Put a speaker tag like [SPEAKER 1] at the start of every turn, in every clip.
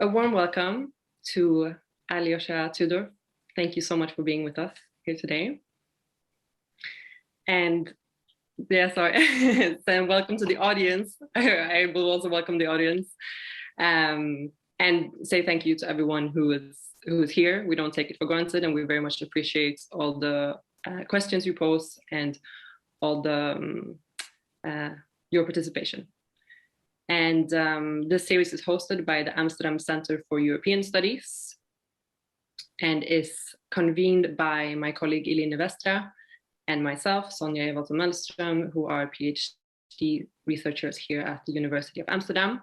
[SPEAKER 1] A warm welcome to Alyosxa Tudor. Thank you so much for being with us here today. And yeah, sorry, so welcome to the audience. I will also welcome the audience and say thank you to everyone who is here. We don't take it for granted, and we very much appreciate all the questions you pose and all the your participation. And this series is hosted by the Amsterdam Center for European Studies and is convened by my colleague Eline Westra and myself, Sonja Evalton-Mellström, who are PhD researchers here at the University of Amsterdam.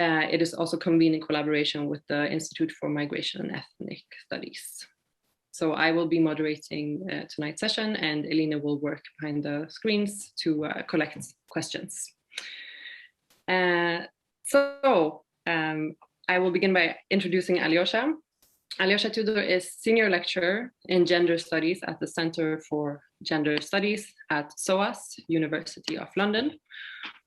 [SPEAKER 1] It is also convened in collaboration with the Institute for Migration and Ethnic Studies. So I will be moderating tonight's session, and Eline will work behind the screens to collect questions. I will begin by introducing Alyosxa. Alyosxa Tudor is senior lecturer in gender studies at the Center for Gender Studies at SOAS, University of London,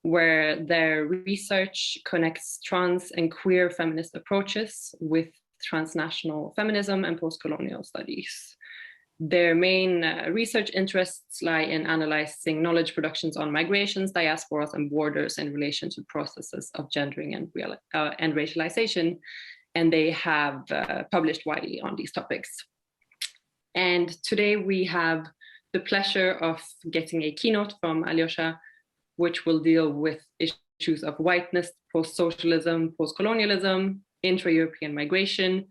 [SPEAKER 1] where their research connects trans and queer feminist approaches with transnational feminism and post-colonial studies. Their main research interests lie in analyzing knowledge productions on migrations, diasporas, and borders in relation to processes of gendering and racialization, and they have published widely on these topics. And today we have the pleasure of getting a keynote from Alyosxa, which will deal with issues of whiteness, post-socialism, post-colonialism, intra-European migration,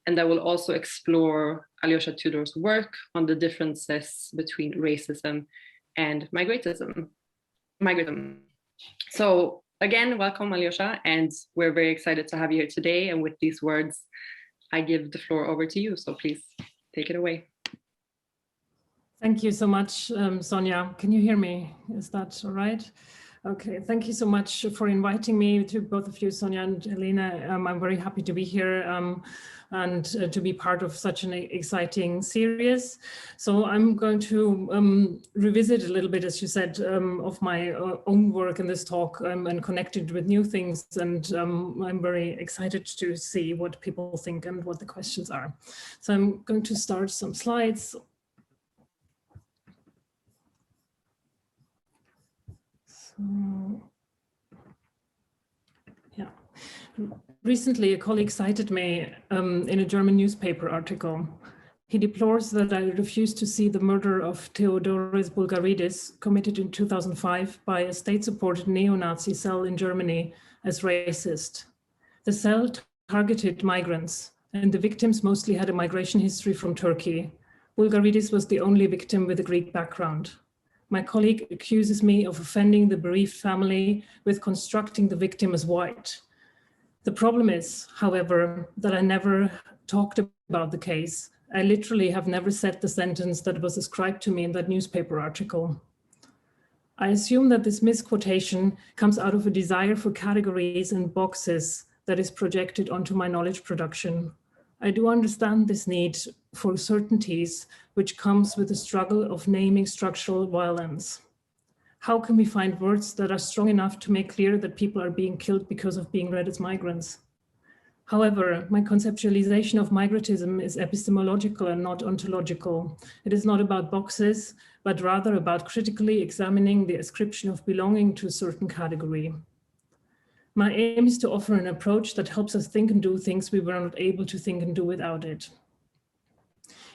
[SPEAKER 1] and that will also explore Alyosxa Tudor's work on the differences between racism and migratism. So again, welcome Alyosxa, and we're very excited to have you here today. And with these words, I give the floor over to you. So please take it away.
[SPEAKER 2] Thank you so much, Sonja. Can you hear me? Is that all right? Okay, thank you so much for inviting me, to both of you, Sonja and Elena. I'm very happy to be here and to be part of such an exciting series. So I'm going to revisit a little bit, as you said, of my own work in this talk and connect it with new things. And I'm very excited to see what people think and what the questions are. So I'm going to start some slides. Yeah. Recently, a colleague cited me in a German newspaper article. He deplores that I refused to see the murder of Theodoros Bulgaridis, committed in 2005 by a state-supported neo-Nazi cell in Germany, as racist. The cell targeted migrants, and the victims mostly had a migration history from Turkey. Bulgaridis was the only victim with a Greek background. My colleague accuses me of offending the bereaved family with constructing the victim as white. The problem is, however, that I never talked about the case. I literally have never said the sentence that was ascribed to me in that newspaper article. I assume that this misquotation comes out of a desire for categories and boxes that is projected onto my knowledge production. I do understand this need for certainties, which comes with the struggle of naming structural violence. How can we find words that are strong enough to make clear that people are being killed because of being read as migrants? However, my conceptualization of migratism is epistemological and not ontological. It is not about boxes, but rather about critically examining the ascription of belonging to a certain category. My aim is to offer an approach that helps us think and do things we were not able to think and do without it.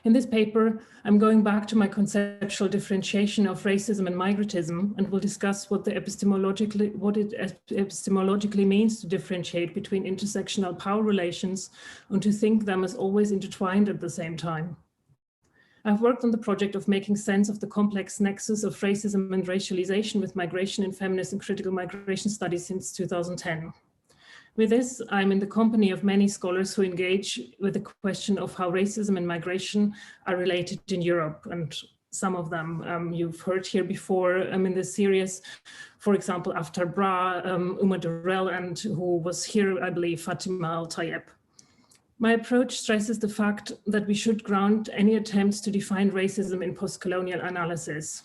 [SPEAKER 2] In this paper, I'm going back to my conceptual differentiation of racism and migratism, and will discuss what it epistemologically means to differentiate between intersectional power relations and to think them as always intertwined at the same time. I've worked on the project of making sense of the complex nexus of racism and racialization with migration in feminist and critical migration studies since 2010. With this, I'm in the company of many scholars who engage with the question of how racism and migration are related in Europe. And some of them you've heard here before in this series. For example, Aftar Bra, Uma Durrell, and who was here, I believe, Fatima Al-Tayeb. My approach stresses the fact that we should ground any attempts to define racism in post-colonial analysis.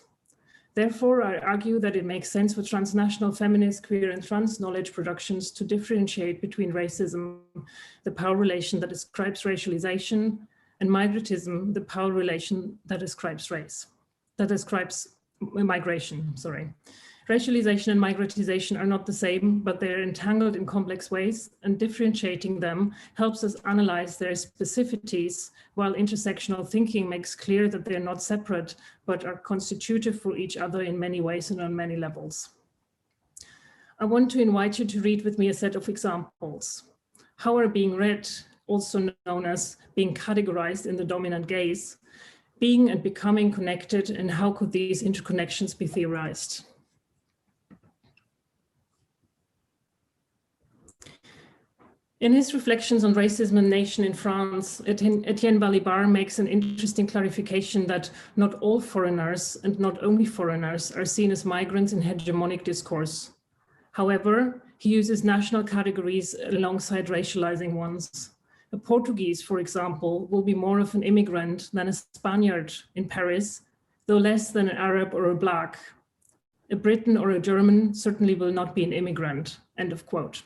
[SPEAKER 2] Therefore, I argue that it makes sense for transnational feminist, queer, and trans knowledge productions to differentiate between racism, the power relation that describes racialization, and migratism, the power relation that describes migration, sorry. Racialization and migratization are not the same, but they're entangled in complex ways, and differentiating them helps us analyze their specificities, while intersectional thinking makes clear that they're not separate, but are constitutive for each other in many ways and on many levels. I want to invite you to read with me a set of examples. How are being read, also known as being categorized in the dominant gaze, being and becoming connected, and how could these interconnections be theorized? In his reflections on racism and nation in France, Etienne Balibar makes an interesting clarification that not all foreigners and not only foreigners are seen as migrants in hegemonic discourse. However, he uses national categories alongside racializing ones. A Portuguese, for example, will be more of an immigrant than a Spaniard in Paris, though less than an Arab or a Black. A Briton or a German certainly will not be an immigrant, end of quote.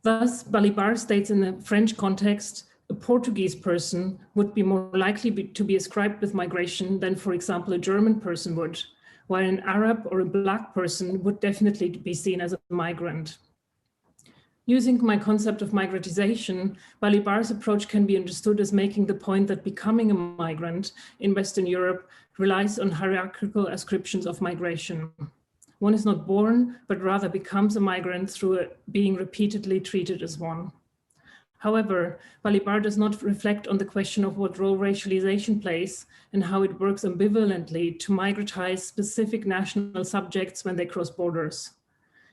[SPEAKER 2] Thus, Balibar states in the French context, a Portuguese person would be more likely to be ascribed with migration than, for example, a German person would, while an Arab or a Black person would definitely be seen as a migrant. Using my concept of migratisation, Balibar's approach can be understood as making the point that becoming a migrant in Western Europe relies on hierarchical ascriptions of migration. One is not born, but rather becomes a migrant through being repeatedly treated as one. However, Balibar does not reflect on the question of what role racialization plays and how it works ambivalently to migratize specific national subjects when they cross borders.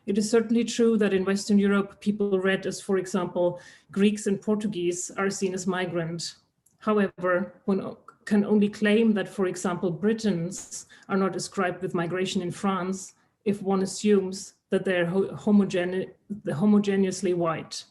[SPEAKER 2] It is certainly true that in Western Europe, people read as, for example, Greeks and Portuguese are seen as migrant. However, one can only claim that, for example, Britons are not ascribed with migration in France if one assumes that they're homogeneously white.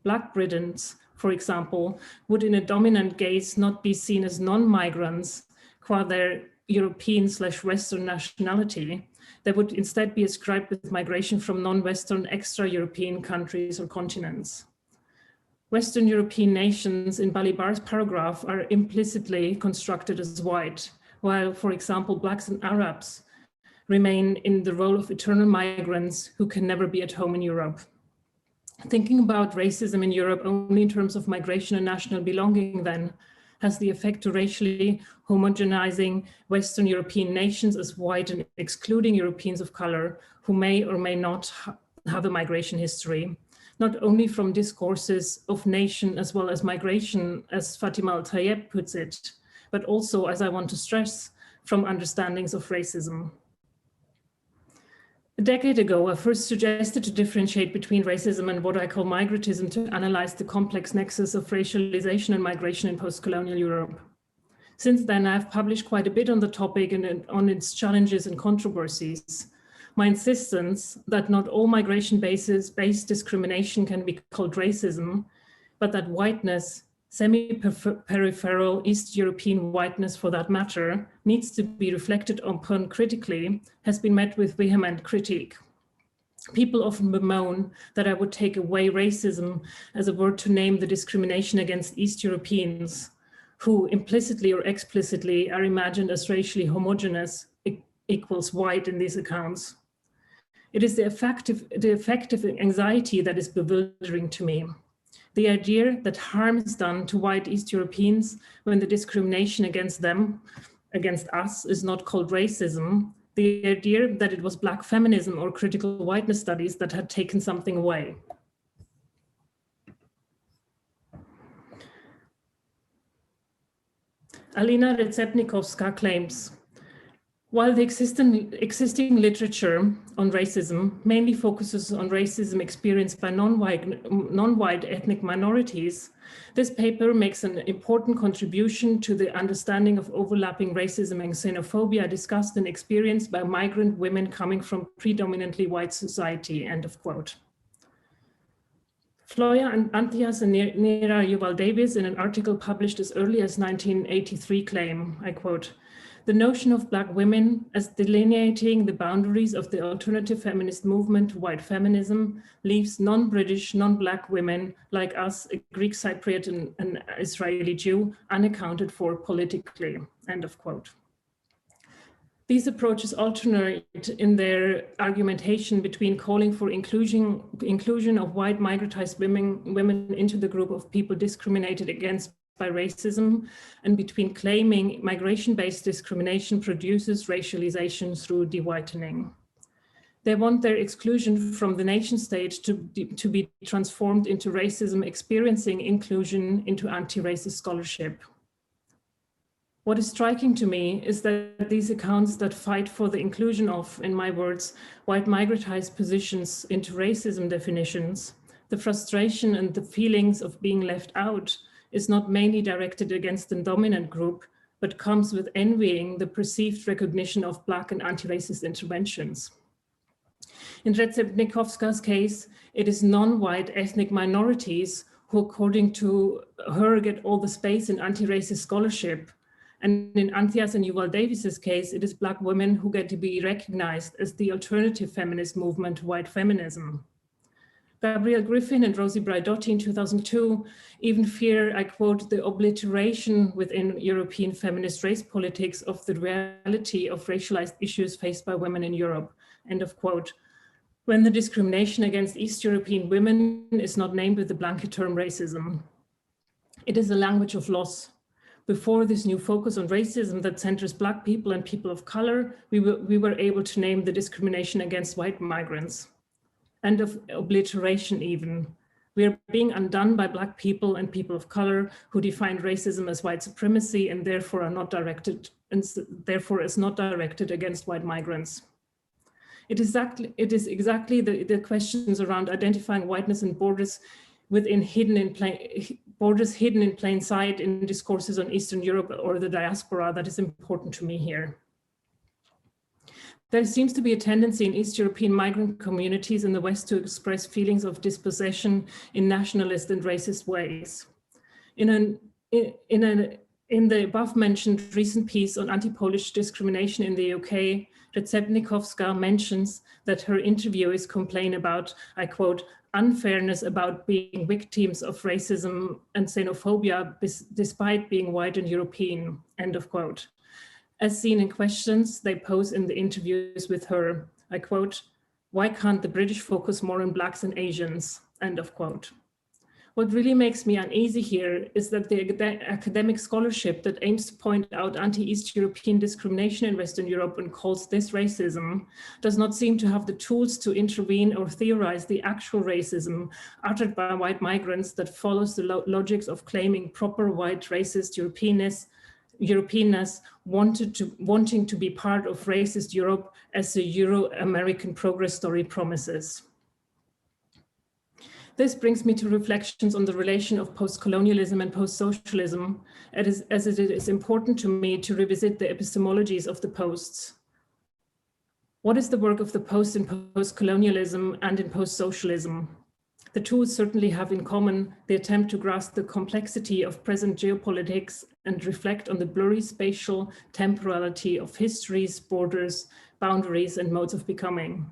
[SPEAKER 2] Black Britons, for example, would in a dominant gaze not be seen as non-migrants qua their European/Western nationality. They would instead be ascribed with migration from non-Western extra-European countries or continents. Western European nations in Balibar's paragraph are implicitly constructed as white, while, for example, Blacks and Arabs remain in the role of eternal migrants who can never be at home in Europe. Thinking about racism in Europe only in terms of migration and national belonging then has the effect to racially homogenizing Western European nations as white and excluding Europeans of color who may or may not have a migration history, not only from discourses of nation as well as migration, as Fatima Al-Tayeb puts it, but also, as I want to stress, from understandings of racism. A decade ago, I first suggested to differentiate between racism and what I call migratism to analyze the complex nexus of racialization and migration in post-colonial Europe. Since then, I've published quite a bit on the topic and on its challenges and controversies. My insistence that not all migration-based discrimination can be called racism, but that whiteness, semi-peripheral East European whiteness for that matter, needs to be reflected upon critically, has been met with vehement critique. People often bemoan that I would take away racism as a word to name the discrimination against East Europeans, who implicitly or explicitly are imagined as racially homogeneous equals white in these accounts. It is the affective anxiety that is bewildering to me. The idea that harm is done to white East Europeans when the discrimination against them, against us, is not called racism. The idea that it was Black feminism or critical whiteness studies that had taken something away. Alina Retsepnikovska claims, while the existing literature on racism mainly focuses on racism experienced by non-white ethnic minorities, this paper makes an important contribution to the understanding of overlapping racism and xenophobia discussed and experienced by migrant women coming from predominantly white society, end of quote. Floya and Antias and Nera Yuval Davis in an article published as early as 1983 claim, I quote, The notion of Black women as delineating the boundaries of the alternative feminist movement to white feminism leaves non-British, non-Black women like us, a Greek Cypriot and an Israeli Jew, unaccounted for politically, end of quote. These approaches alternate in their argumentation between calling for inclusion of white migratized women into the group of people discriminated against by racism, and between claiming migration-based discrimination produces racialization through de-whitening. They want their exclusion from the nation state to be transformed into racism experiencing inclusion into anti-racist scholarship. What is striking to me is that these accounts that fight for the inclusion of, in my words, white migratized positions into racism definitions, the frustration and the feelings of being left out is not mainly directed against the dominant group, but comes with envying the perceived recognition of Black and anti-racist interventions. In Rzepnikowska's case, it is non-white ethnic minorities who, according to her, get all the space in anti-racist scholarship. And in Anthea's and Yuval Davis's case, it is Black women who get to be recognized as the alternative feminist movement to white feminism. Gabrielle Griffin and Rosie Braidotti in 2002 even fear, I quote, the obliteration within European feminist race politics of the reality of racialized issues faced by women in Europe, end of quote, when the discrimination against East European women is not named with the blanket term racism. It is a language of loss. Before this new focus on racism that centers Black people and people of color, we were able to name the discrimination against white migrants, and of obliteration even. We are being undone by Black people and people of color who define racism as white supremacy and therefore are not directed, and therefore is not directed against white migrants. It is exactly the questions around identifying whiteness and borders hidden in plain sight in discourses on Eastern Europe or the diaspora that is important to me here. There seems to be a tendency in East European migrant communities in the West to express feelings of dispossession in nationalist and racist ways. In the above mentioned recent piece on anti-Polish discrimination in the UK, Rzepnikowska mentions that her interviewees complain about, I quote, unfairness about being victims of racism and xenophobia despite being white and European, end of quote. As seen in questions they pose in the interviews with her, I quote, why can't the British focus more on Blacks and Asians, end of quote. What really makes me uneasy here is that the academic scholarship that aims to point out anti-East European discrimination in Western Europe and calls this racism does not seem to have the tools to intervene or theorize the actual racism uttered by white migrants that follows the logics of claiming proper white racist Europeanness wanting to be part of racist Europe as the Euro-American progress story promises. This brings me to reflections on the relation of post-colonialism and post-socialism, as it is important to me to revisit the epistemologies of the posts. What is the work of the post in post-colonialism and in post-socialism? The two certainly have in common the attempt to grasp the complexity of present geopolitics and reflect on the blurry spatial temporality of histories, borders, boundaries, and modes of becoming.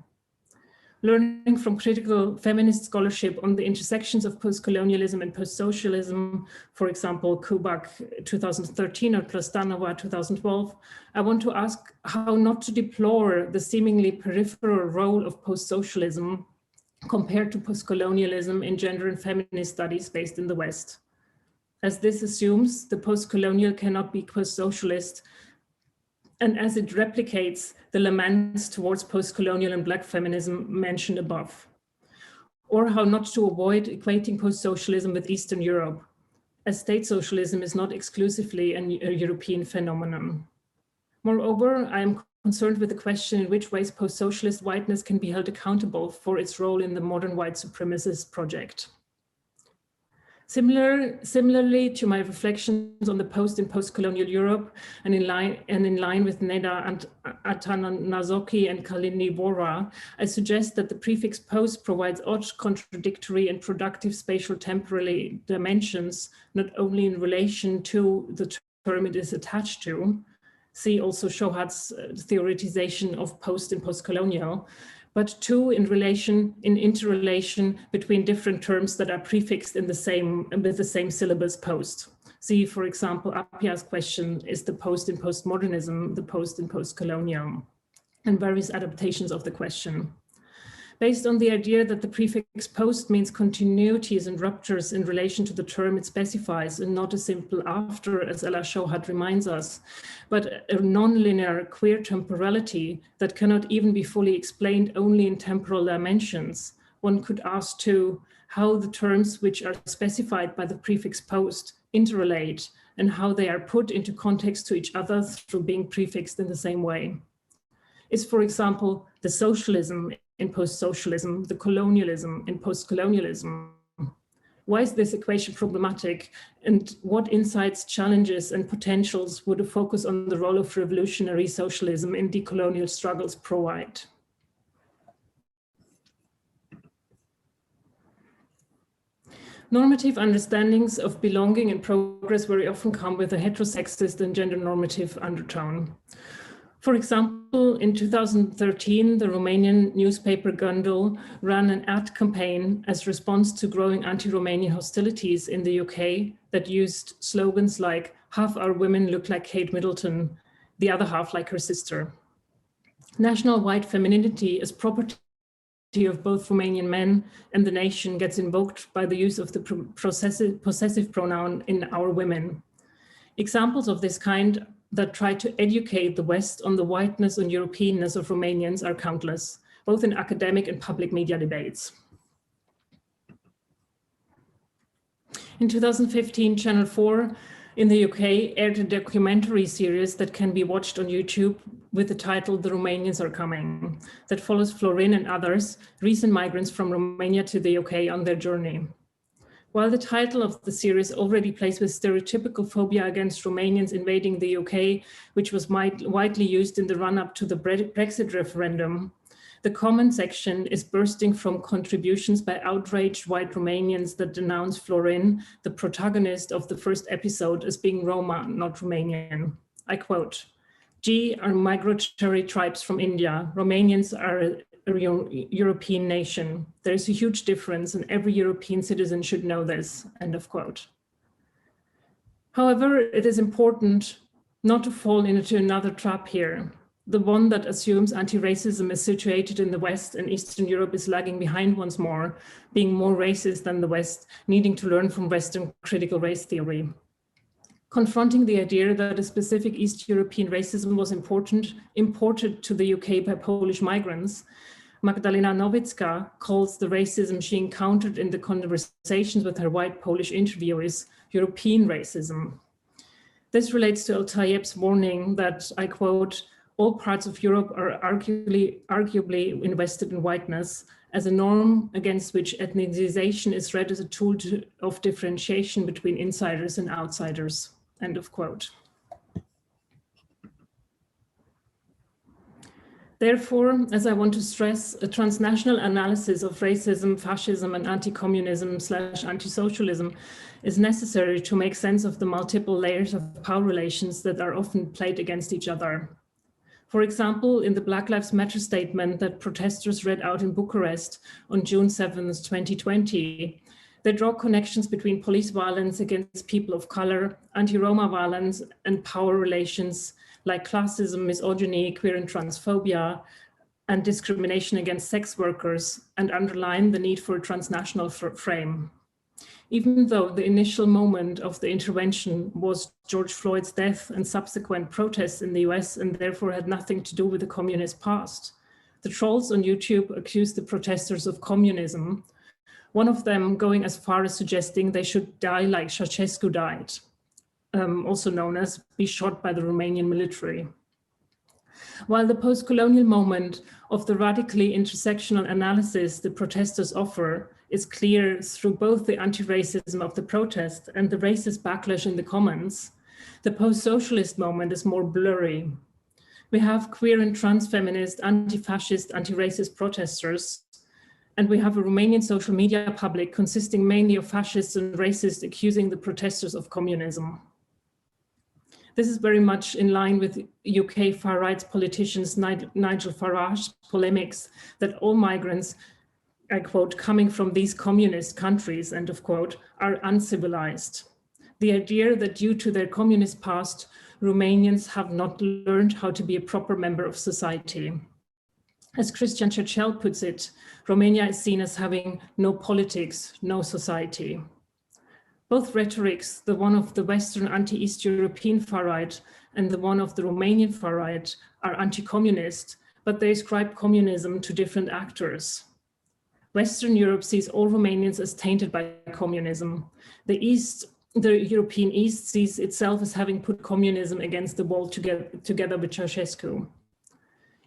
[SPEAKER 2] Learning from critical feminist scholarship on the intersections of post-colonialism and post-socialism, for example, Kubak 2013 or Plastanova 2012, I want to ask how not to deplore the seemingly peripheral role of post-socialism compared to post-colonialism in gender and feminist studies based in the West. As this assumes the post-colonial cannot be post-socialist, and as it replicates the laments towards post-colonial and Black feminism mentioned above. Or how not to avoid equating post-socialism with Eastern Europe, as state socialism is not exclusively a European phenomenon. Moreover, I am concerned with the question in which ways post-socialist whiteness can be held accountable for its role in the modern white supremacist project. Similarly to my reflections on the post in post-colonial Europe and in line with Neda Atanasoki and Kalini Vora, I suggest that the prefix post provides odd, contradictory and productive spatial temporally dimensions, not only in relation to the term it is attached to, See also Shohat's theoretization of post and post-colonial, but two, in interrelation between different terms that are prefixed in with the same syllabus post. See, for example, Appiah's question, is the post in postmodernism the post in post-colonial? And various adaptations of the question. Based on the idea that the prefix post means continuities and ruptures in relation to the term it specifies, and not a simple after, as Ella Shohat reminds us, but a non-linear queer temporality that cannot even be fully explained only in temporal dimensions, one could ask too how the terms which are specified by the prefix post interrelate and how they are put into context to each other through being prefixed in the same way. Is, for example, the socialism in post-socialism, the colonialism in post-colonialism? Why is this equation problematic? And what insights, challenges, and potentials would a focus on the role of revolutionary socialism in decolonial struggles provide? Normative understandings of belonging and progress very often come with a heterosexist and gender normative undertone. For example, in 2013, the Romanian newspaper Gândul ran an ad campaign as response to growing anti-Romanian hostilities in the UK that used slogans like, half our women look like Kate Middleton, the other half like her sister. National white femininity as property of both Romanian men and the nation gets invoked by the use of the possessive pronoun in our women. Examples of this kind that try to educate the West on the whiteness and Europeanness of Romanians are countless, both in academic and public media debates. In 2015, Channel 4 in the UK aired a documentary series that can be watched on YouTube with the title The Romanians Are Coming, that follows Florin and others, recent migrants from Romania to the UK on their journey. While the title of the series already plays with stereotypical phobia against Romanians invading the UK, which was widely used in the run-up to the Brexit referendum, the comment section is bursting from contributions by outraged white Romanians that denounce Florin, the protagonist of the first episode, as being Roma, not Romanian. I quote, "G are migratory tribes from India. Romanians are a European nation. There is a huge difference and every European citizen should know this," end of quote. However, it is important not to fall into another trap here, the one that assumes anti-racism is situated in the West and Eastern Europe is lagging behind once more, being more racist than the West, needing to learn from Western critical race theory. Confronting the idea that a specific East European racism was imported to the UK by Polish migrants, Magdalena Nowicka calls the racism she encountered in the conversations with her white Polish interviewers European racism. This relates to Al-Tayyeb's warning that, I quote, "all parts of Europe are arguably invested in whiteness as a norm against which ethnicization is read as a tool of differentiation between insiders and outsiders," end of quote. Therefore, as I want to stress, a transnational analysis of racism, fascism, and anti-communism/anti-socialism is necessary to make sense of the multiple layers of power relations that are often played against each other. For example, in the Black Lives Matter statement that protesters read out in Bucharest on June 7th, 2020, they draw connections between police violence against people of color, anti-Roma violence, and power relations like classism, misogyny, queer and transphobia, and discrimination against sex workers, and underline the need for a transnational frame. Even though the initial moment of the intervention was George Floyd's death and subsequent protests in the US and therefore had nothing to do with the communist past, the trolls on YouTube accused the protesters of communism, one of them going as far as suggesting they should die like Ceausescu died, also known as be shot by the Romanian military. While the post-colonial moment of the radically intersectional analysis the protesters offer is clear through both the anti-racism of the protest and the racist backlash in the comments, the post-socialist moment is more blurry. We have queer and trans feminist, anti-fascist, anti-racist protesters, and we have a Romanian social media public consisting mainly of fascists and racists accusing the protesters of communism. This is very much in line with UK far right politicians Nigel Farage's polemics that all migrants, I quote, coming from these communist countries, end of quote, are uncivilized. The idea that due to their communist past, Romanians have not learned how to be a proper member of society. As Christian Churchill puts it, Romania is seen as having no politics, no society. Both rhetorics, the one of the Western anti-East European far right and the one of the Romanian far right, are anti-communist, but they ascribe communism to different actors. Western Europe sees all Romanians as tainted by communism. The European East sees itself as having put communism against the wall together with Ceausescu.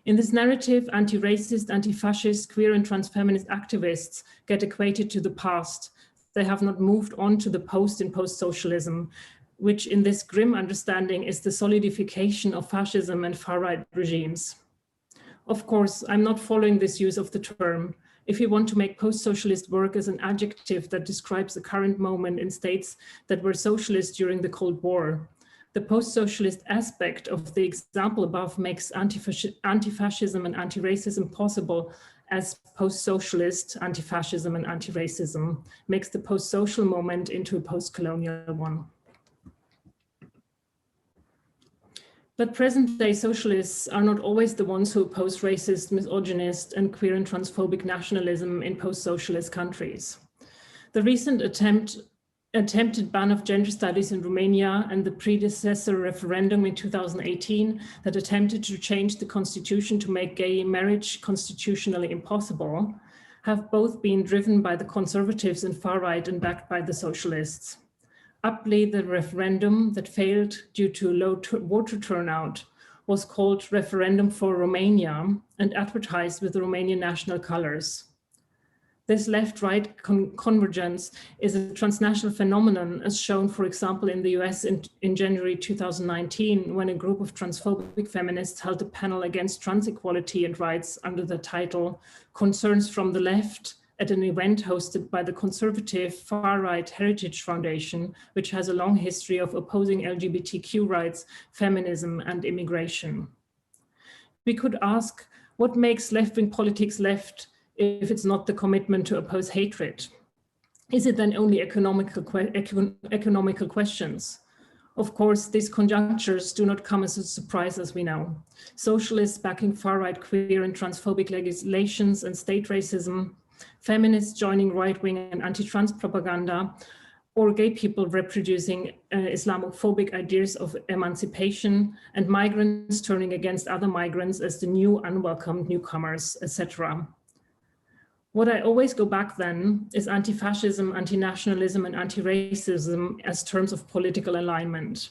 [SPEAKER 2] In this narrative, anti-racist, anti-fascist, queer and trans-feminist activists get equated to the past. They have not moved on to the post in post-socialism, which in this grim understanding is the solidification of fascism and far-right regimes. Of course, I'm not following this use of the term. If you want to make post-socialist work as an adjective that describes the current moment in states that were socialist during the Cold War, the post-socialist aspect of the example above makes anti-fascism and anti-racism possible as post-socialist anti-fascism and anti-racism makes the post-social moment into a post-colonial one. But present-day socialists are not always the ones who oppose racist, misogynist, and queer and transphobic nationalism in post-socialist countries. The recent attempted ban of gender studies in Romania and the predecessor referendum in 2018 that attempted to change the constitution to make gay marriage constitutionally impossible have both been driven by the conservatives and far right and backed by the socialists. Aptly, the referendum that failed due to low voter turnout was called Referendum for Romania and advertised with the Romanian national colors. This left-right convergence is a transnational phenomenon, as shown, for example, in the US in January 2019, when a group of transphobic feminists held a panel against trans equality and rights under the title Concerns from the Left at an event hosted by the conservative far-right Heritage Foundation, which has a long history of opposing LGBTQ rights, feminism, and immigration. We could ask, what makes left-wing politics left if it's not the commitment to oppose hatred? Is it then only economical questions? Of course, these conjunctures do not come as a surprise, as we know. Socialists backing far-right queer and transphobic legislations and state racism, feminists joining right-wing and anti-trans propaganda, or gay people reproducing Islamophobic ideas of emancipation, and migrants turning against other migrants as the new unwelcome newcomers, etc. What I always go back then is anti-fascism, anti-nationalism, and anti-racism as terms of political alignment.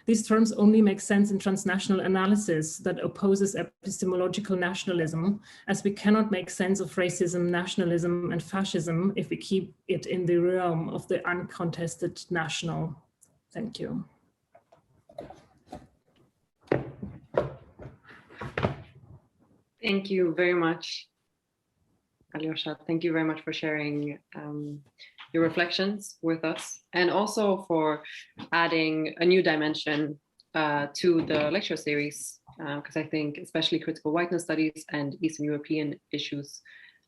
[SPEAKER 2] These terms only make sense in transnational analysis that opposes epistemological nationalism, as we cannot make sense of racism, nationalism, and fascism if we keep it in the realm of the uncontested national. Thank you.
[SPEAKER 1] Thank you very much, Alyosxa. Thank you very much for sharing your reflections with us, and also for adding a new dimension to the lecture series, because I think especially critical whiteness studies and Eastern European issues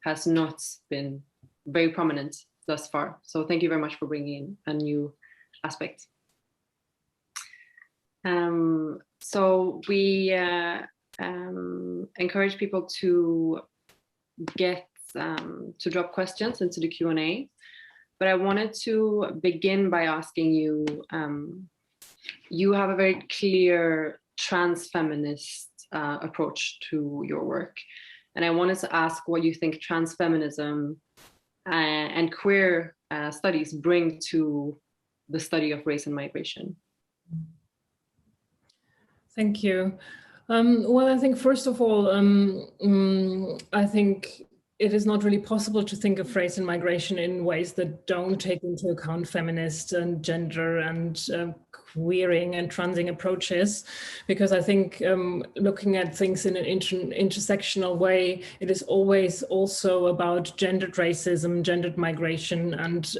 [SPEAKER 1] has not been very prominent thus far. So thank you very much for bringing a new aspect. So we encourage people to drop questions into the Q&A. But I wanted to begin by asking you, you have a very clear trans-feminist approach to your work. And I wanted to ask what you think trans-feminism and queer studies bring to the study of race and migration.
[SPEAKER 2] Thank you. Well, I think first of all, I think it is not really possible to think of race and migration in ways that don't take into account feminist and gender and queering and transing approaches, because I think looking at things in an intersectional way, it is always also about gendered racism, gendered migration, and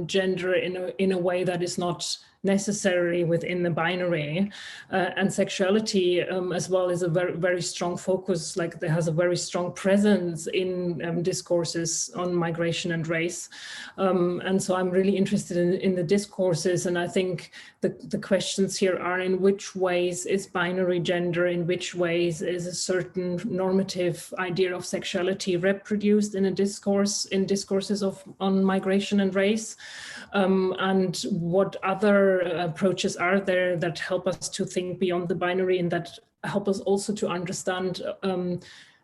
[SPEAKER 2] gender in a way that is not necessary within the binary, and sexuality as well is a very, very strong focus, like there has a very strong presence in discourses on migration and race. And so I'm really interested in the discourses, and I think the questions here are, in which ways is binary gender, in which ways is a certain normative idea of sexuality reproduced in a discourse, in discourses on migration and race, and what other approaches are there that help us to think beyond the binary and that help us also to understand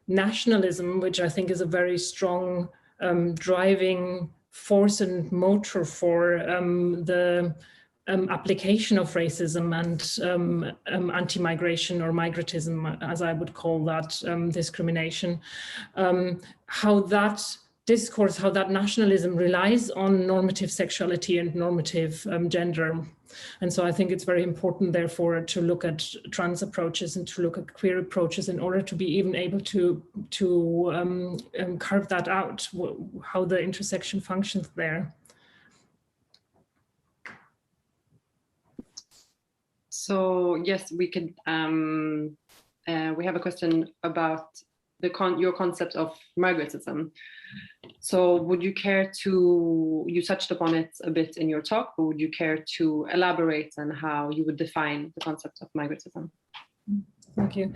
[SPEAKER 2] nationalism, which I think is a very strong driving force and motor for the application of racism and anti-migration, or migratism, as I would call that, discrimination. How that discourse, how that nationalism relies on normative sexuality and normative gender. And so I think it's very important, therefore, to look at trans approaches and to look at queer approaches in order to be even able to carve that out, how the intersection functions there.
[SPEAKER 1] So yes, we could. We have a question about your concept of migratism. So would you care to, you touched upon it a bit in your talk, but would you care to elaborate on how you would define the concept of migratism?
[SPEAKER 2] Thank you.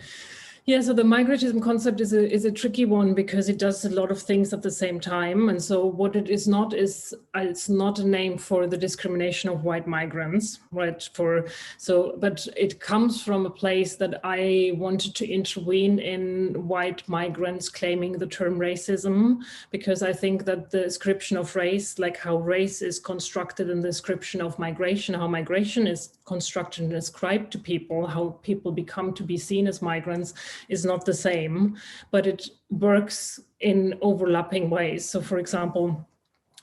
[SPEAKER 2] Yeah, so the migratism concept is a tricky one because it does a lot of things at the same time. And so what it is not is, it's not a name for the discrimination of white migrants, right? But it comes from a place that I wanted to intervene in white migrants claiming the term racism, because I think that the description of race, like how race is constructed in the description of migration, how migration is constructed and ascribed to people, how people become to be seen as migrants, is not the same, but it works in overlapping ways. So for example,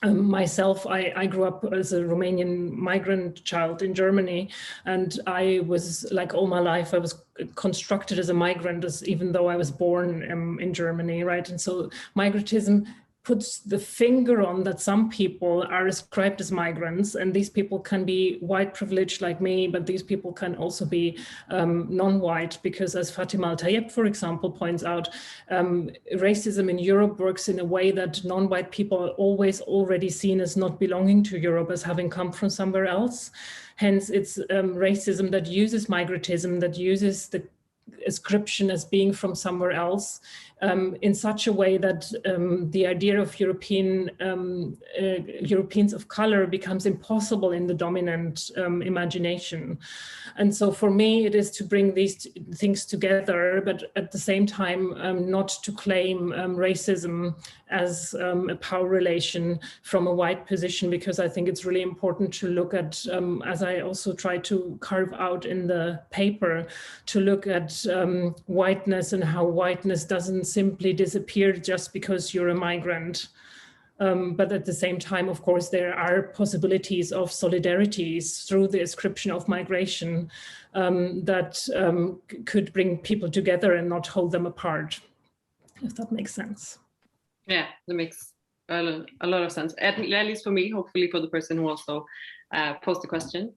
[SPEAKER 2] myself, I grew up as a Romanian migrant child in Germany, and I was, like, all my life I was constructed as a migrant, even though I was born in Germany, right? And so migratism puts the finger on that some people are ascribed as migrants, and these people can be white privileged like me, but these people can also be non-white, because as Fatima Al-Tayeb, for example, points out, racism in Europe works in a way that non-white people are always already seen as not belonging to Europe, as having come from somewhere else. Hence, it's racism that uses migratism, that uses the ascription as being from somewhere else, in such a way that the idea of Europeans of color becomes impossible in the dominant imagination. And so for me, it is to bring these things together, but at the same time, not to claim racism as a power relation from a white position, because I think it's really important to look at, as I also try to carve out in the paper, to look at whiteness and how whiteness doesn't simply disappear just because you're a migrant. But at the same time, of course, there are possibilities of solidarities through the ascription of migration that could bring people together and not hold them apart, if that makes sense.
[SPEAKER 1] Yeah, that makes a lot of sense, at least for me, hopefully for the person who also posed the question.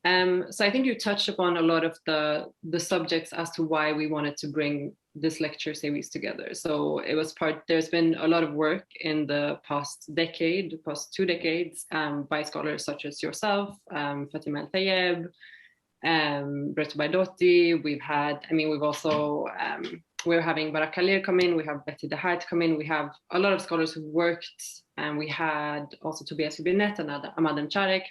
[SPEAKER 1] So I think you touched upon a lot of the subjects as to why we wanted to bring this lecture series together. So it was there's been a lot of work in the past 2 decades by scholars such as yourself, Fatima Al-Tayeb, Brett Baidotti. We've also, we're having Barak Kalir come in, we have Betty De Hart come in, we have a lot of scholars who worked, and we had also Tobias Hübinette and Ahmad Mcharek.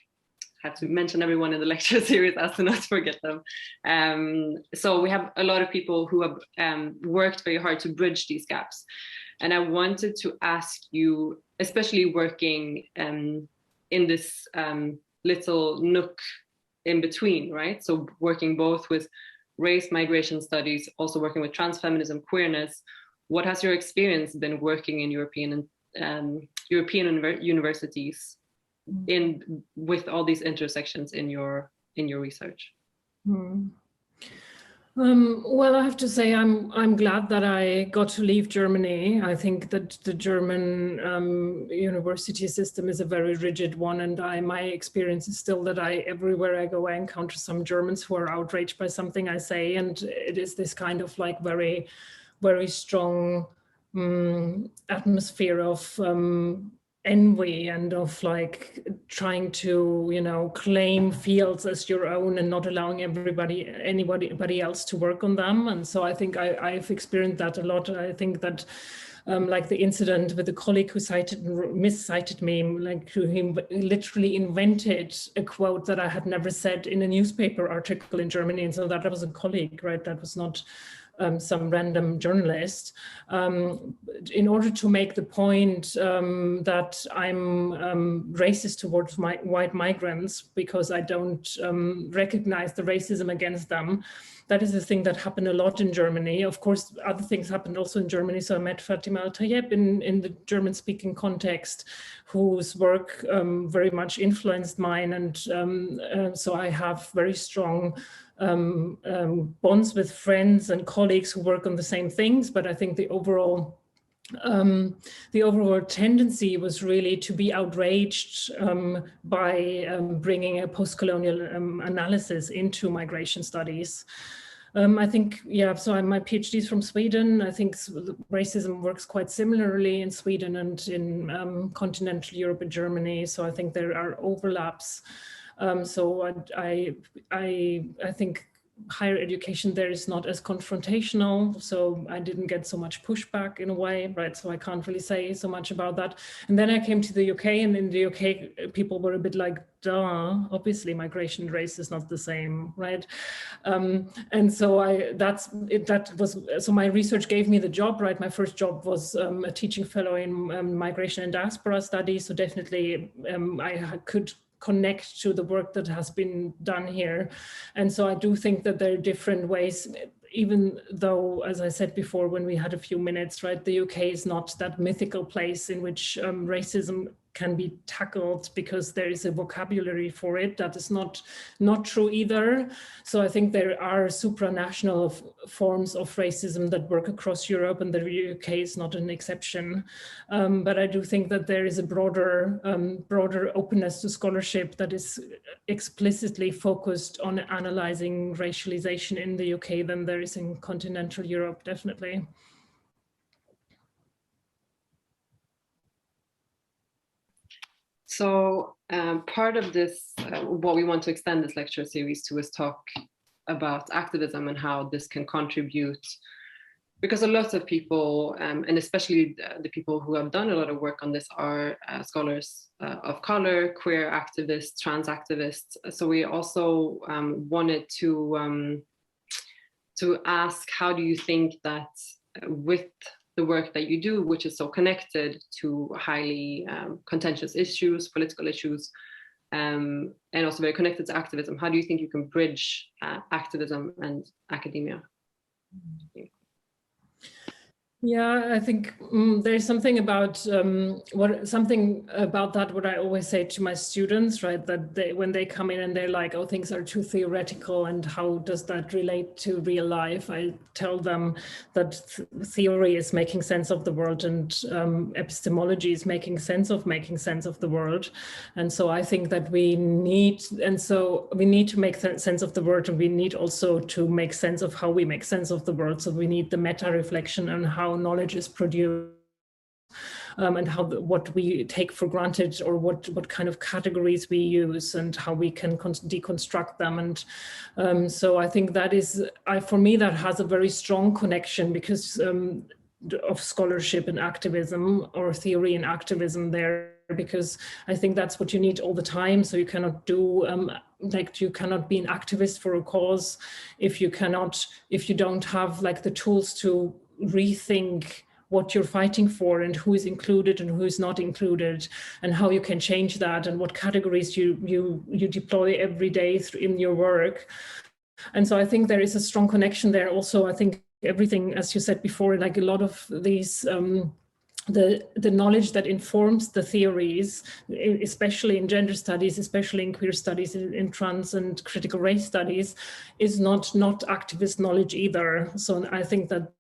[SPEAKER 1] Have to mention everyone in the lecture series as to not forget them. So we have a lot of people who have worked very hard to bridge these gaps. And I wanted to ask you, especially working in this little nook in between, right? So working both with race migration studies, also working with transfeminism, queerness, what has your experience been working in European universities with all these intersections in your research?
[SPEAKER 2] Well, I have to say I'm glad that I got to leave Germany. I think that the German university system is a very rigid one, and my experience is still that everywhere I go, I encounter some Germans who are outraged by something I say, and it is this kind of like very, very strong atmosphere of envy and of like trying to, you know, claim fields as your own and not allowing anybody else to work on them. And so I think I've experienced that a lot. I think that like the incident with the colleague who miscited me, like who literally invented a quote that I had never said in a newspaper article in Germany. And so that was a colleague, right? That was not some random journalist, in order to make the point that I'm racist towards white migrants because I don't recognize the racism against them. That is a thing that happened a lot in Germany. Of course, other things happened also in Germany. So I met Fatima Al-Tayeb in the German-speaking context, whose work very much influenced mine. And so I have very strong bonds with friends and colleagues who work on the same things. But I think the overall tendency was really to be outraged by bringing a post-colonial analysis into migration studies. I think, yeah, so my PhD is from Sweden. I think racism works quite similarly in Sweden and in continental Europe and Germany. So I think there are overlaps. So I think higher education there is not as confrontational, so I didn't get so much pushback in a way, right? So I can't really say so much about that. And then I came to the UK, and in the UK, people were a bit like, duh, obviously migration and race is not the same, right? And so so my research gave me the job, right? My first job was a teaching fellow in migration and diaspora studies, so definitely I could connect to the work that has been done here. And so I do think that there are different ways, even though, as I said before, when we had a few minutes, right, the UK is not that mythical place in which racism can be tackled because there is a vocabulary for it. That is not true either. So I think there are supranational forms of racism that work across Europe, and the UK is not an exception. But I do think that there is a broader openness to scholarship that is explicitly focused on analyzing racialization in the UK than there is in continental Europe, definitely.
[SPEAKER 1] So part of this, what we want to extend this lecture series to, is talk about activism and how this can contribute, because a lot of people, and especially the people who have done a lot of work on this, are scholars of color, queer activists, trans activists. So we also wanted to ask, how do you think that with the work that you do, which is so connected to highly contentious issues, political issues, and also very connected to activism, how do you think you can bridge activism and academia?
[SPEAKER 2] Yeah, I think there's something about what I always say to my students, right? That when they come in and they're like, "Oh, things are too theoretical, and how does that relate to real life?" I tell them that theory is making sense of the world, and epistemology is making sense of the world. And so I think that we need to make sense of the world, and we need also to make sense of how we make sense of the world. So we need the meta-reflection on how knowledge is produced, and what we take for granted, or what kind of categories we use, and how we can deconstruct them. And so I think that is, for me, that has a very strong connection, because of scholarship and activism, or theory and activism there, because I think that's what you need all the time. So you cannot do you cannot be an activist for a cause if you don't have like the tools to rethink what you're fighting for, and who is included and who is not included, and how you can change that, and what categories you deploy every day in your work. And so I think there is a strong connection there. Also, I think everything, as you said before, like a lot of these the knowledge that informs the theories, especially in gender studies, especially in queer studies, in trans and critical race studies, is not activist knowledge either. So I think that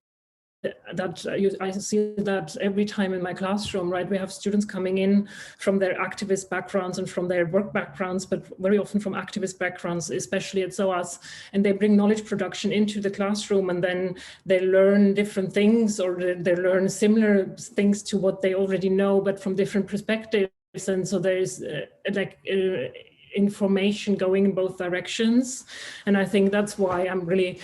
[SPEAKER 2] I see that every time in my classroom, right? We have students coming in from their activist backgrounds and from their work backgrounds, but very often from activist backgrounds, especially at SOAS, and they bring knowledge production into the classroom, and then they learn different things, or they learn similar things to what they already know, but from different perspectives. And so there's information going in both directions. And I think that's why I'm really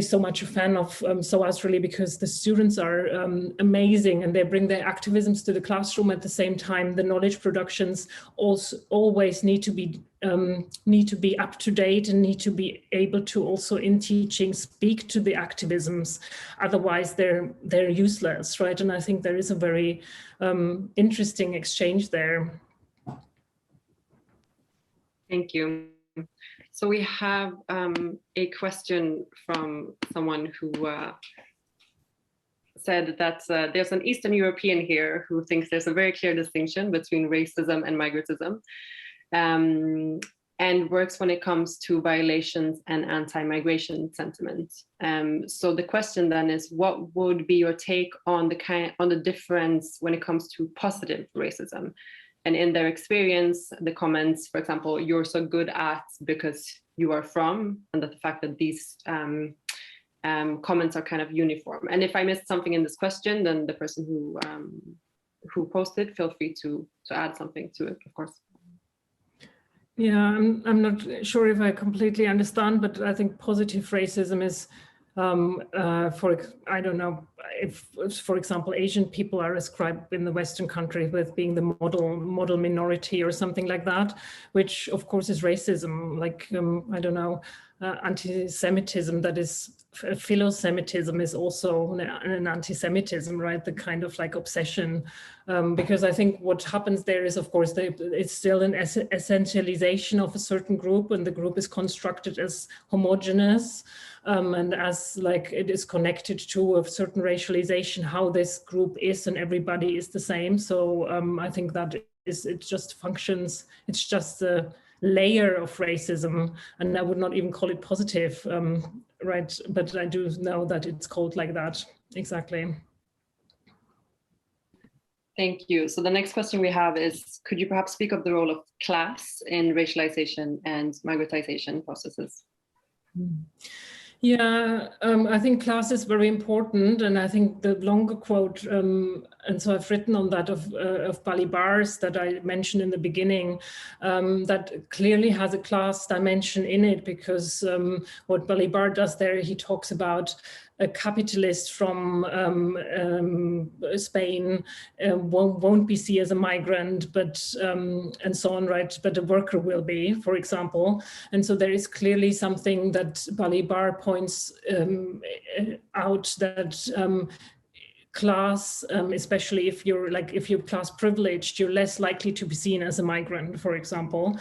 [SPEAKER 2] so much a fan of SOAS, really, because the students are amazing, and they bring their activisms to the classroom. At the same time, the knowledge productions also always need to be up to date, and need to be able to also in teaching speak to the activisms. Otherwise, they're useless, right? And I think there is a very interesting exchange there.
[SPEAKER 1] Thank you. So we have a question from someone who said that there's an Eastern European here who thinks there's a very clear distinction between racism and migratism, and works when it comes to violations and anti-migration sentiment. So the question then is, what would be your take on the difference when it comes to positive racism? And in their experience, the comments, for example, "you're so good at because you are from," and that the fact that these comments are kind of uniform. And if I missed something in this question, then the person who posted, feel free to add something to it, of course.
[SPEAKER 2] Yeah, I'm not sure if I completely understand, but I think positive racism is, I don't know, if, for example, Asian people are ascribed in the Western country with being the model minority or something like that, which of course is racism, like, I don't know, anti-Semitism, that is, philo-Semitism is also an anti-Semitism, right? The kind of like obsession, because I think what happens there is, of course, it's still an essentialization of a certain group, and the group is constructed as homogeneous, and as like it is connected to a certain racialization, how this group is, and everybody is the same. So I think that it just functions, it's just a layer of racism, and I would not even call it positive, right? But I do know that it's called like that, exactly.
[SPEAKER 1] Thank you. So the next question we have is, could you perhaps speak of the role of class in racialization and migratization processes?
[SPEAKER 2] Yeah, I think class is very important, and I think the longer quote, and so I've written on that, of Balibar's that I mentioned in the beginning, that clearly has a class dimension in it, because what Balibar does there, he talks about a capitalist from Spain won't be seen as a migrant, but and so on, right? But a worker will be, for example. And so there is clearly something that Balibar points out, that class, especially if you're class privileged, you're less likely to be seen as a migrant, for example.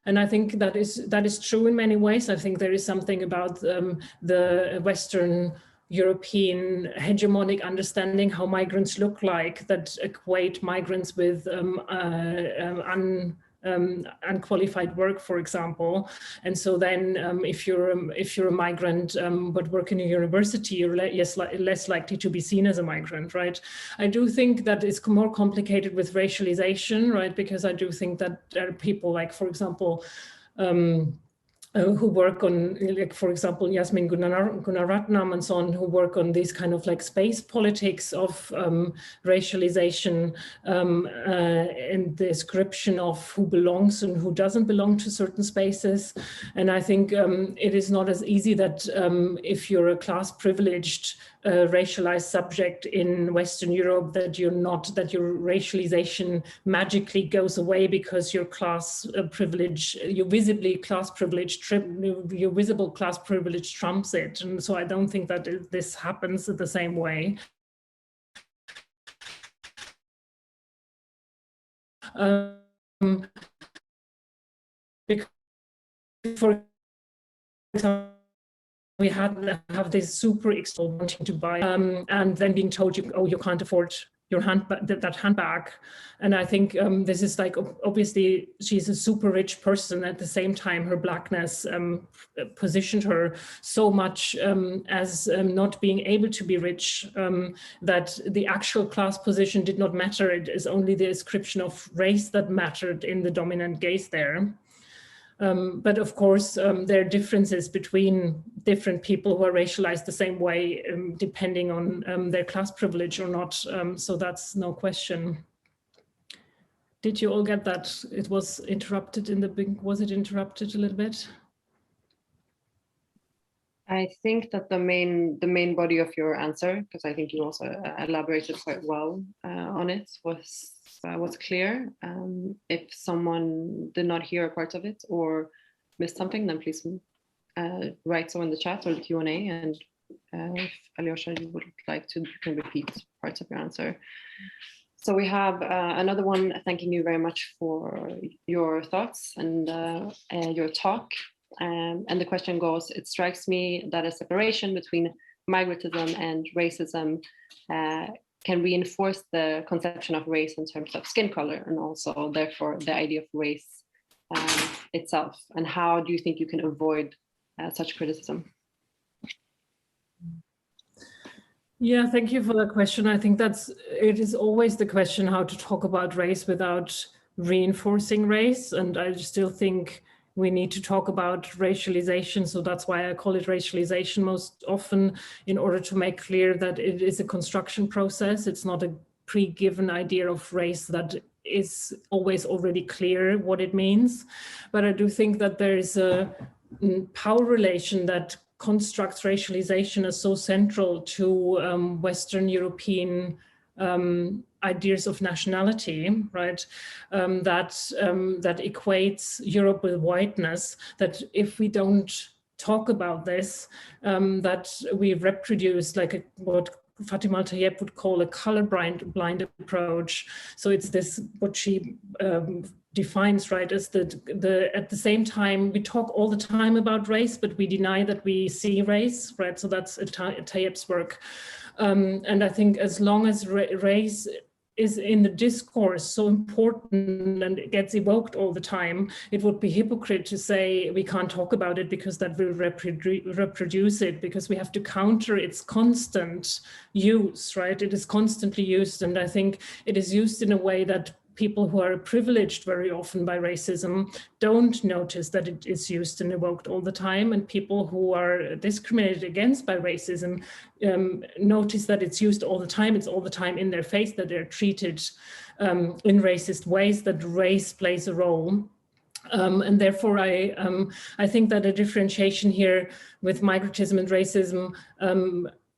[SPEAKER 2] And I think that is true in many ways. I think there is something about the Western European hegemonic understanding how migrants look like, that equate migrants with unqualified work, for example. And so then if you're a migrant but work in a university, you're less likely to be seen as a migrant, right? I do think that it's more complicated with racialization, right? Because I do think that there are people like, for example, who work on, like, for example, Yasmin Gunaratnam and so on, who work on these kind of like space politics of racialization and the description of who belongs and who doesn't belong to certain spaces. And I think it is not as easy that if you're a class privileged racialized subject in Western Europe, that your racialization magically goes away because your class privilege, your visibly class privilege, your visible class privilege trumps it. And so I don't think that this happens the same way. Because, for example, we have this super wanting to buy, and then being told, you can't afford that handbag. And I think this is like, obviously she's a super rich person. At the same time, her blackness positioned her so much as not being able to be rich, that the actual class position did not matter. It is only the description of race that mattered in the dominant gaze there. But of course, there are differences between different people who are racialized the same way, depending on their class privilege or not. So that's no question. Did you all get that? It was interrupted in the beginning. Was it interrupted a little bit?
[SPEAKER 1] I think that the main body of your answer, because I think you also elaborated quite well on it, was clear. If someone did not hear a part of it or missed something, then please write so in the chat or the Q&A. And if Alyosxa, you would like to, you can repeat parts of your answer. So we have another one thanking you very much for your thoughts and your talk. And the question goes, it strikes me that a separation between migratism and racism can reinforce the conception of race in terms of skin color and also therefore the idea of race itself. And how do you think you can avoid such criticism?
[SPEAKER 2] Yeah, thank you for that question. I think it is always the question how to talk about race without reinforcing race. And I still think we need to talk about racialization. So that's why I call it racialization most often, in order to make clear that it is a construction process. It's not a pre-given idea of race that is always already clear what it means. But I do think that there is a power relation that constructs racialization as so central to Western European ideas of nationality, right? That equates Europe with whiteness, that if we don't talk about this, that we reproduce like what Fatima Al-Tayyeb would call a colorblind approach. So it's this, what she defines, right, as at the same time, we talk all the time about race, but we deny that we see race, right? So that's Tayyeb's work. And I think as long as race is in the discourse so important and it gets evoked all the time, it would be hypocrite to say we can't talk about it because that will reproduce it, because we have to counter its constant use, right? It is constantly used, and I think it is used in a way that people who are privileged very often by racism don't notice that it is used and evoked all the time, and people who are discriminated against by racism notice that it's used all the time. It's all the time in their face, that they're treated in racist ways, that race plays a role. And therefore, I think that a differentiation here with migratism and racism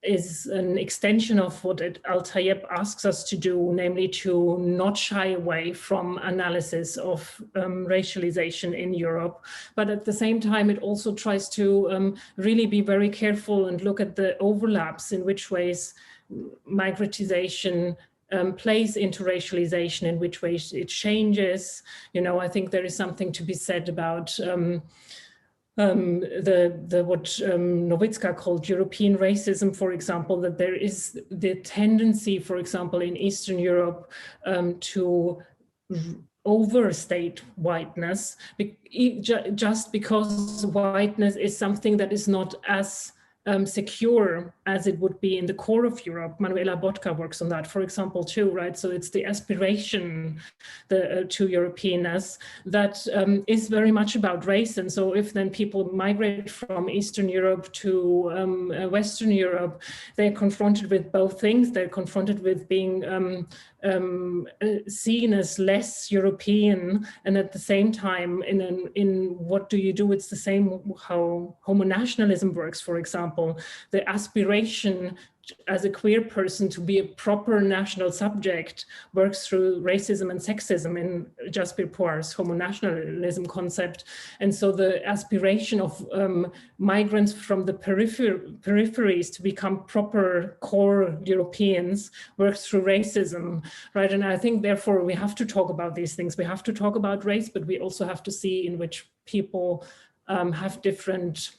[SPEAKER 2] is an extension of what Al-Tayyeb asks us to do, namely to not shy away from analysis of racialization in Europe. But at the same time, it also tries to really be very careful and look at the overlaps, in which ways migratization plays into racialization, in which ways it changes. You know, I think there is something to be said about what Nowicka called European racism, for example, that there is the tendency, for example, in Eastern Europe to overstate whiteness, just because whiteness is something that is not as secure as it would be in the core of Europe. Manuela Botka works on that, for example, too, right? So it's the aspiration to Europeanness that is very much about race. And so if then people migrate from Eastern Europe to Western Europe, they're confronted with both things. They're confronted with being seen as less European, and at the same time, in what do you do? It's the same how homonationalism works, for example. The aspiration as a queer person to be a proper national subject works through racism and sexism in Jasper Poir's homonationalism concept. And so the aspiration of migrants from the peripheries to become proper core Europeans works through racism, right? And I think therefore we have to talk about these things. We have to talk about race, but we also have to see in which people have different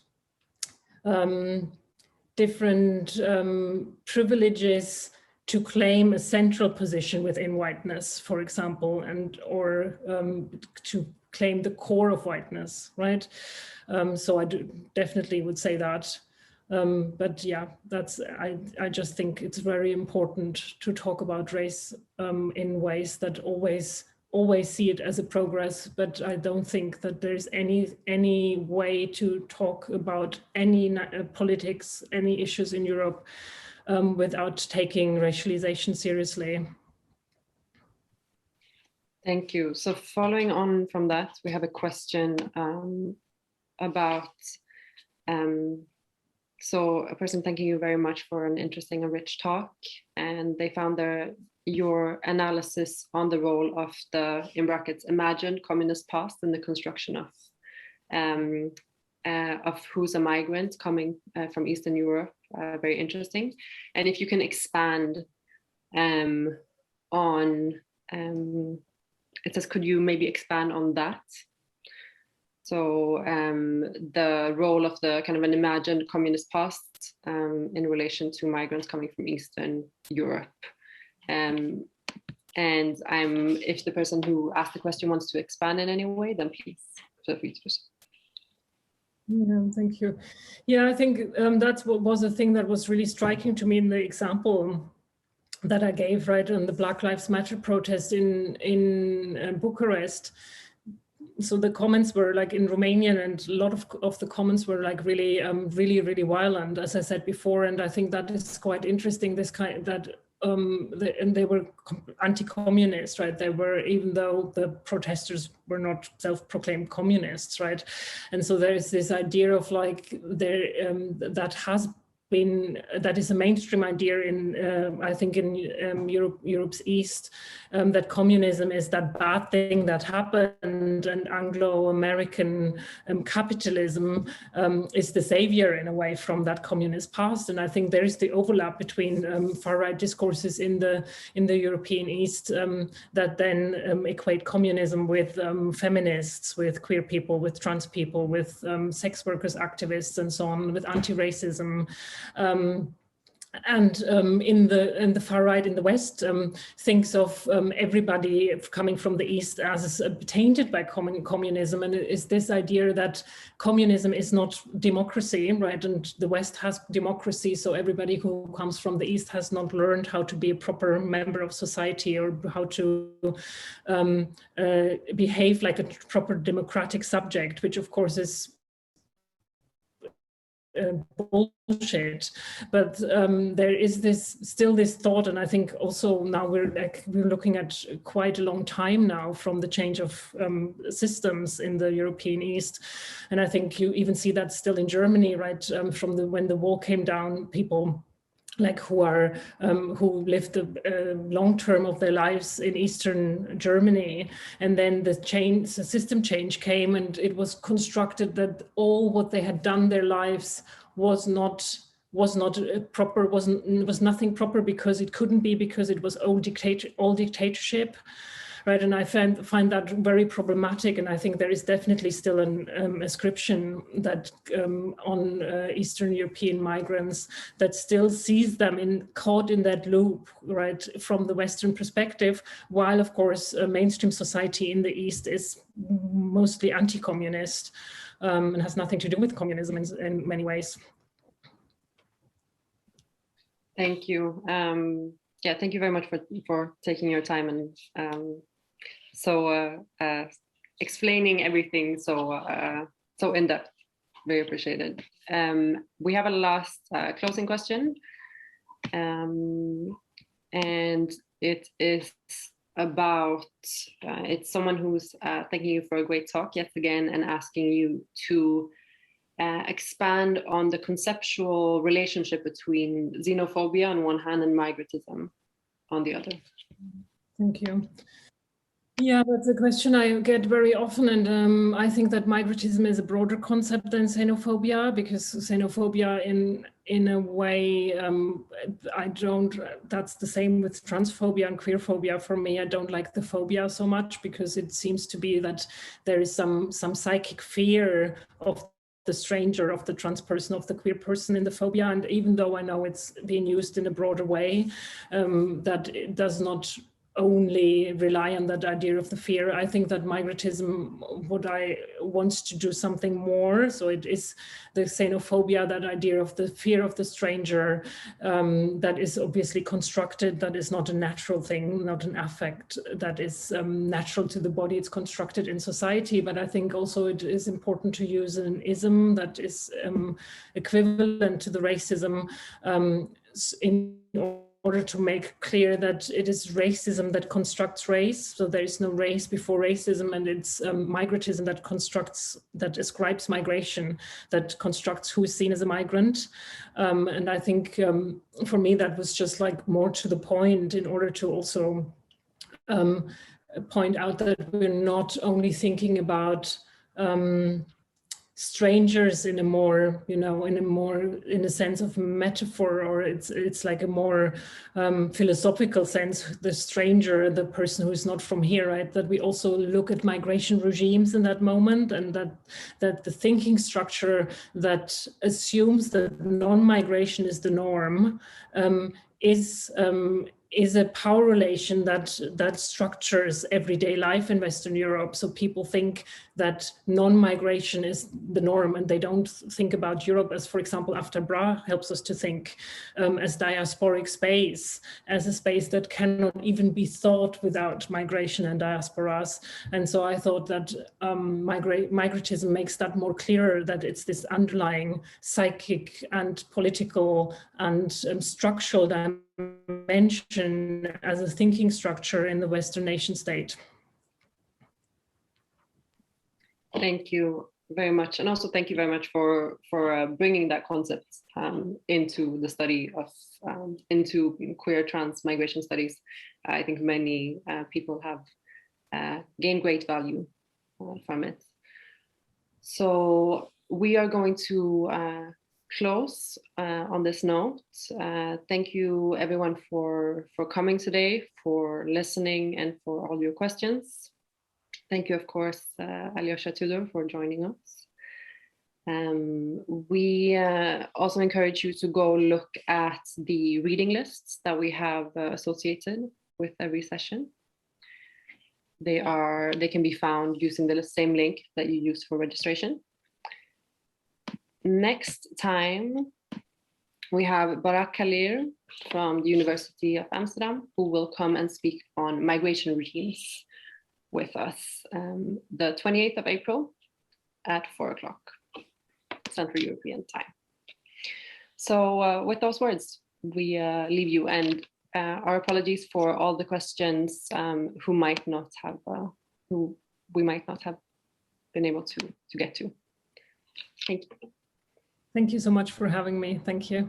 [SPEAKER 2] privileges to claim a central position within whiteness, for example, and or to claim the core of whiteness, right? So I definitely would say that. But yeah, I just think it's very important to talk about race in ways that always see it as a progress, but I don't think that there's any way to talk about any politics, any issues in Europe without taking racialization seriously.
[SPEAKER 1] Thank you. So following on from that, we have a question about, so a person thanking you very much for an interesting and rich talk, and they found your analysis on the role of the, in brackets, imagined communist past in the construction of who's a migrant coming from Eastern Europe, very interesting. And if you can expand on, it says, could you maybe expand on that? So the role of the kind of an imagined communist past in relation to migrants coming from Eastern Europe. And if the person who asked the question wants to expand in any way, then please feel free to do so.
[SPEAKER 2] Yeah, thank you. Yeah, I think that's what was the thing that was really striking to me in the example that I gave, right, on the Black Lives Matter protest in Bucharest. So the comments were like in Romanian, and a lot of the comments were like really, really violent, as I said before. And I think that is quite interesting. This kind that, and they were anti-communist, right? They were, even though the protesters were not self-proclaimed communists, right? And so there is this idea of like that has been, that is a mainstream idea in, I think in Europe's East, that communism is that bad thing that happened, and Anglo-American capitalism is the savior in a way from that communist past. And I think there is the overlap between far-right discourses in the European East that then equate communism with feminists, with queer people, with trans people, with sex workers, activists, and so on, with anti-racism. And in the far right in the West thinks of everybody coming from the East as tainted by communism, and it is this idea that communism is not democracy, right? And the West has democracy, so everybody who comes from the East has not learned how to be a proper member of society, or how to behave like a proper democratic subject, which of course is bullshit. But there is still this thought, and I think also now we're looking at quite a long time now from the change of systems in the European East, and I think you even see that still in Germany, right? From when the wall came down, people like who lived the long term of their lives in Eastern Germany, and then the system change came, and it was constructed that all what they had done their lives was not proper, was nothing proper, because it couldn't be, because it was all dictatorship. Right, and I find that very problematic, and I think there is definitely still an ascription that on Eastern European migrants that still sees them caught in that loop, right, from the Western perspective, while of course mainstream society in the East is mostly anti-communist and has nothing to do with communism in many ways.
[SPEAKER 1] Thank you. Yeah, thank you very much for taking your time and explaining everything so in depth. Very appreciated. We have a last closing question, and it is about it's someone who's thanking you for a great talk yet again, and asking you to expand on the conceptual relationship between xenophobia on one hand and migratism on the other.
[SPEAKER 2] Thank you. Yeah, that's a question I get very often, and I think that migratism is a broader concept than xenophobia, because xenophobia in a way, that's the same with transphobia and queerphobia for me. I don't like the phobia so much, because it seems to be that there is some psychic fear of the stranger, of the trans person, of the queer person in the phobia. And even though I know it's being used in a broader way, that it does not only rely on that idea of the fear. I think that migratism, what I wants to do something more. So it is the xenophobia, that idea of the fear of the stranger, that is obviously constructed, that is not a natural thing, not an affect that is natural to the body, it's constructed in society. But I think also it is important to use an ism that is equivalent to the racism in order to make clear that it is racism that constructs race. So there is no race before racism, and it's migratism that constructs, that ascribes migration, that constructs who is seen as a migrant. And I think for me, that was just like more to the point, in order to also point out that we're not only thinking about strangers in a more, you know, in a sense of metaphor, or it's like a more philosophical sense, the stranger, the person who is not from here, right? That we also look at migration regimes in that moment, and that the thinking structure that assumes that non-migration is the norm is a power relation that structures everyday life in Western Europe. So people think that non-migration is the norm, and they don't think about Europe as, for example, after Bra helps us to think, as diasporic space, as a space that cannot even be thought without migration and diasporas. And so I thought that migratism makes that more clearer, that it's this underlying psychic and political and structural dimension as a thinking structure in the Western nation state.
[SPEAKER 1] Thank you very much, and also thank you very much for bringing that concept into the study of into queer trans migration studies. I think many people have gained great value from it. So we are going to close on this note. Thank you everyone for coming today, for listening, and for all your questions. Thank you, of course, Alyosxa Tudor, for joining us. We also encourage you to go look at the reading lists that we have associated with every session. They can be found using the same link that you use for registration. Next time, we have Barak Kalir from the University of Amsterdam, who will come and speak on migration regimes with us, the 28th of April at 4 o'clock Central European time. So with those words, we leave you, and our apologies for all the questions who we might not have been able to get to. Thank you.
[SPEAKER 2] Thank you so much for having me. Thank you.